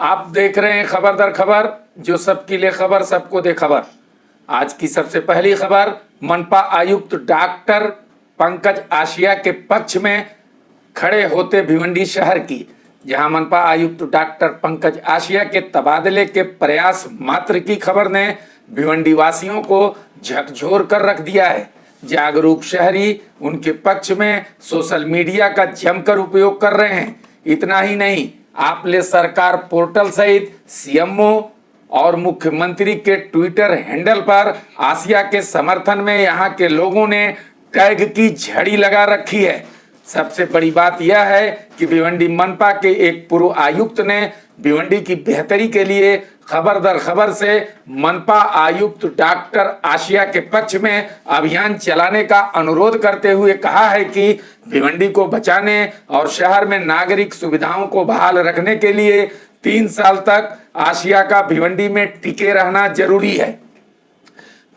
आप देख रहे हैं खबर दर खबर, जो सबके लिए खबर, सबको दे खबर। आज की सबसे पहली खबर मनपा आयुक्त डॉक्टर पंकज आशिया के पक्ष में खड़े होते भिवंडी शहर की, जहां मनपा आयुक्त डॉक्टर पंकज आशिया के तबादले के प्रयास मात्र की खबर ने भिवंडी वासियों को झकझोर कर रख दिया है। जागरूक शहरी उनके पक्ष में सोशल मीडिया का जमकर उपयोग कर रहे हैं। इतना ही नहीं, आपले सरकार पोर्टल सहित सीएमओ और मुख्यमंत्री के ट्विटर हैंडल पर आसिया के समर्थन में यहां के लोगों ने टैग की झड़ी लगा रखी है। सबसे बड़ी बात यह है कि भिवंडी मनपा के एक पूर्व आयुक्त ने भिवंडी की बेहतरी के लिए खबर दर खबर से मनपा आयुक्त डॉक्टर आशिया के पक्ष में अभियान चलाने का अनुरोध करते हुए कहा है कि भिवंडी को बचाने और शहर में नागरिक सुविधाओं को बहाल रखने के लिए 3 साल तक आशिया का भिवंडी में टिके रहना जरूरी है।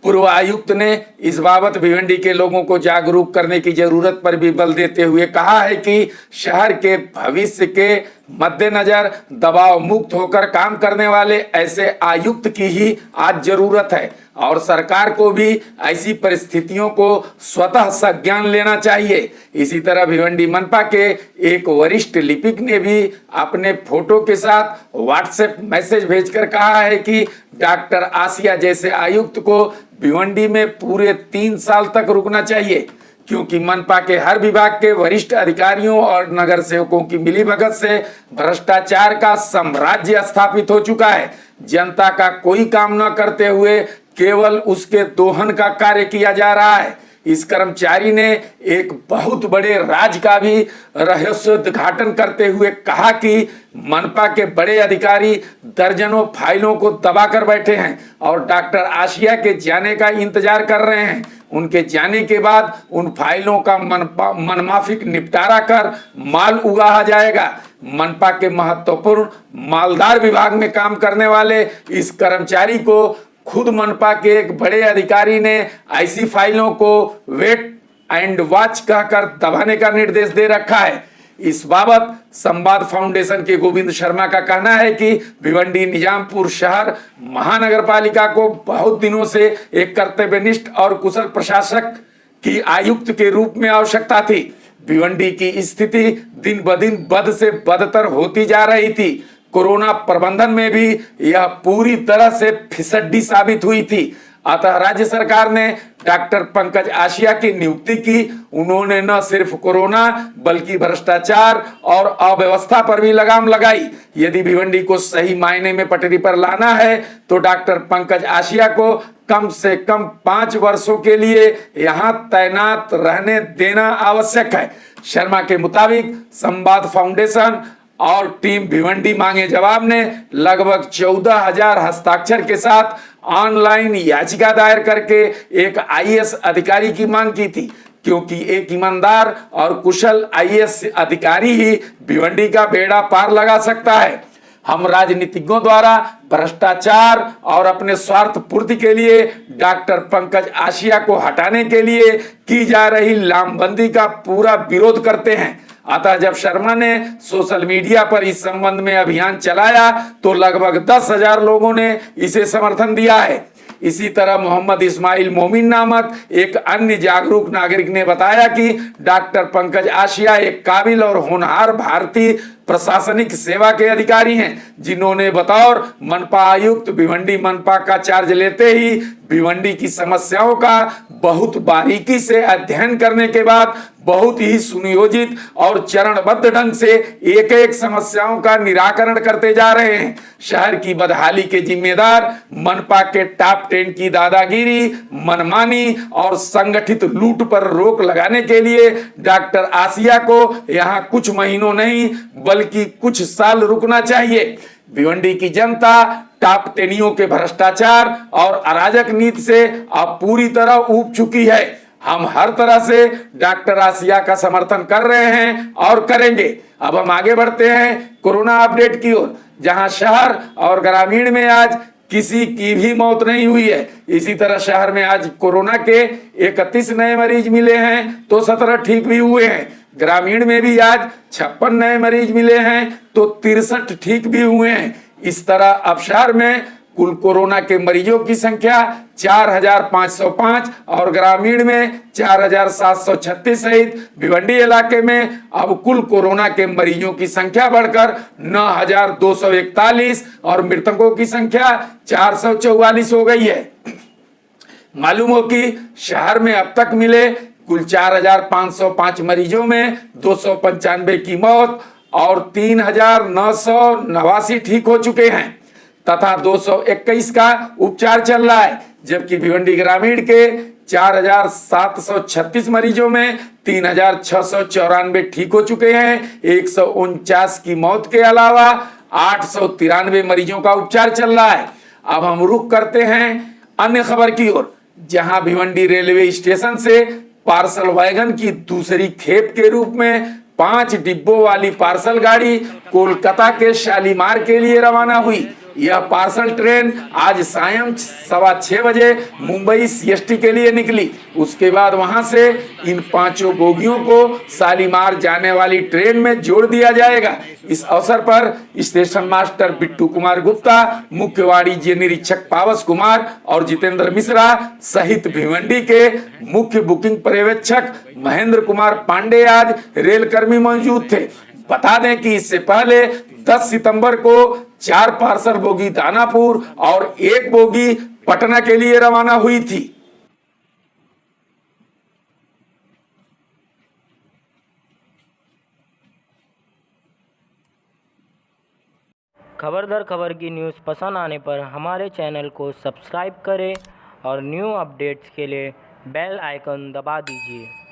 पूर्व आयुक्त ने इस बाबत भिवंडी के लोगों को जागरूक करने की जरूरत पर भी बल देते हुए कहा है कि शहर के भविष्य के मद्देनजर दबाव मुक्त होकर काम करने वाले ऐसे आयुक्त की ही आज जरूरत है और सरकार को भी ऐसी परिस्थितियों को स्वतः संज्ञान लेना चाहिए। इसी तरह भिवंडी मनपा के एक वरिष्ठ लिपिक ने भी अपने फोटो के साथ व्हाट्सएप मैसेज भेजकर कहा है कि डॉक्टर आसिया जैसे आयुक्त को भिवंडी में पूरे 3 साल तक रुकना चाहिए, क्योंकि मनपा के हर विभाग के वरिष्ठ अधिकारियों और नगर सेवकों की मिलीभगत से भ्रष्टाचार का साम्राज्य स्थापित हो चुका है। जनता का कोई काम न करते हुए केवल उसके दोहन का कार्य किया जा रहा है। इस कर्मचारी ने एक बहुत बड़े राज का भी रहस्योद्घाटन करते हुए कहा कि मनपा के बड़े अधिकारी दर्जनों फाइलों को दबा कर बैठे हैं और डॉक्टर आशिया के जाने का इंतजार कर रहे हैं। उनके जाने के बाद उन फाइलों का मनमाफिक निपटारा कर माल उगाहा जाएगा। मनपा के महत्वपूर्ण मालदार विभाग में काम करने वाले इस कर्मचारी को खुद मनपा के एक बड़े अधिकारी ने ऐसी फाइलों को वेट एंड वॉच कहकर दबाने का निर्देश दे रखा है। इस बाबत संवाद फाउंडेशन के गोविंद शर्मा का कहना है कि भिवंडी निजामपुर शहर महानगर पालिका को बहुत दिनों से एक कर्तव्यनिष्ठ और कुशल प्रशासक की आयुक्त के रूप में आवश्यकता थी। भिवंडी की स्थिति दिन ब दिन बद से बदतर होती जा रही थी। कोरोना प्रबंधन में भी यह पूरी तरह से फिसड्डी साबित हुई थी। अतः राज्य सरकार ने डॉक्टर पंकज आशिया की नियुक्ति की। उन्होंने न सिर्फ कोरोना बल्कि भ्रष्टाचार और अव्यवस्था पर भी लगाम लगाई। यदि भिवंडी को सही मायने में पटरी पर लाना है तो डॉक्टर पंकज आशिया को कम से कम 5 वर्षों के लिए यहाँ तैनात रहने देना आवश्यक है। शर्मा के मुताबिक संवाद फाउंडेशन और टीम भिवंडी मांगे जवाब ने लगभग 14,000 हस्ताक्षर के साथ ऑनलाइन याचिका दायर करके एक आईएएस अधिकारी की मांग की थी, क्योंकि एक ईमानदार और कुशल आईएएस अधिकारी ही भिवंडी का बेड़ा पार लगा सकता है। हम राजनीतिज्ञों द्वारा भ्रष्टाचार और अपने स्वार्थ पूर्ति के लिए डॉक्टर पंकज आशिया को हटाने के लिए की जा रही लामबंदी का पूरा विरोध करते हैं। अतः जब शर्मा ने सोशल मीडिया पर इस संबंध में अभियान चलाया तो लगभग 10,000 लोगों ने इसे समर्थन दिया है। इसी तरह मोहम्मद इस्माइल मोमिन नामक एक अन्य जागरूक नागरिक ने बताया कि डॉक्टर पंकज आशिया एक काबिल और होनहार भारतीय प्रशासनिक सेवा के अधिकारी हैं, जिन्होंने बतौर मनपा आयुक्त भिवंडी मनपा का चार्ज लेते ही भिवंडी की समस्याओं का बहुत बारीकी से अध्ययन करने के बाद बहुत ही सुनियोजित और चरणबद्ध ढंग से एक एक समस्याओं का निराकरण करते जा रहे हैं। शहर की बदहाली के जिम्मेदार मनपा के टॉप 10 की दादागिरी, मनमानी और संगठित लूट पर रोक लगाने के लिए डॉक्टर आसिया को यहाँ कुछ महीनों नहीं बल्कि कुछ साल रुकना चाहिए। भिवंडी की जनता टॉप 10 के भ्रष्टाचार और अराजक नीति से अब पूरी तरह ऊब चुकी है। हम हर तरह से डॉक्टर आसिया का समर्थन कर रहे हैं और करेंगे। अब हम आगे बढ़ते हैं कोरोना अपडेट की ओर, जहां शहर और ग्रामीण में आज किसी की भी मौत नहीं हुई है। इसी तरह शहर में आज कोरोना के 31 नए मरीज मिले हैं तो 17 ठीक भी हुए हैं। ग्रामीण में भी आज 56 नए मरीज मिले हैं तो 63 ठीक भी हुए हैं। इस तरह अब शहर में कुल कोरोना के मरीजों की संख्या 4,505 और ग्रामीण में 4,736 सहित भिवंडी इलाके में अब कुल कोरोना के मरीजों की संख्या बढ़कर 9,241 और मृतकों की संख्या 444 हो गई है। मालूम हो कि शहर में अब तक मिले कुल 4,505 मरीजों में 295 की मौत और 3,989 ठीक हो चुके हैं तथा 221 का उपचार चल रहा है, जबकि भिवंडी ग्रामीण के 4,736 मरीजों में 3,694 ठीक हो चुके हैं। 149 की मौत के अलावा 893 मरीजों का उपचार चल रहा है। अब हम रुख करते हैं अन्य खबर की ओर, जहां भिवंडी रेलवे स्टेशन से पार्सल वैगन की दूसरी खेप के रूप में 5 डिब्बों वाली पार्सल गाड़ी कोलकाता के शालीमार के लिए रवाना हुई। यह पार्सल ट्रेन आज सायं 6:15 बजे मुंबई सीएसटी के लिए निकली। उसके बाद वहां से इन 5 बोगियों को शालीमार जाने वाली ट्रेन में जोड़ दिया जाएगा। इस अवसर पर स्टेशन मास्टर बिट्टू कुमार गुप्ता, मुख्य वाणिज्य निरीक्षक पावस कुमार और जितेंद्र मिश्रा सहित भिवंडी के मुख्य बुकिंग पर्यवेक्षक महेंद्र कुमार पांडे आज रेल कर्मी मौजूद थे। बता दें कि इससे पहले 10 सितंबर को 4 पार्सल बोगी दानापुर और 1 बोगी पटना के लिए रवाना हुई थी। खबर दर खबर की न्यूज़ पसंद आने पर हमारे चैनल को सब्सक्राइब करें और न्यू अपडेट्स के लिए बेल आइकन दबा दीजिए।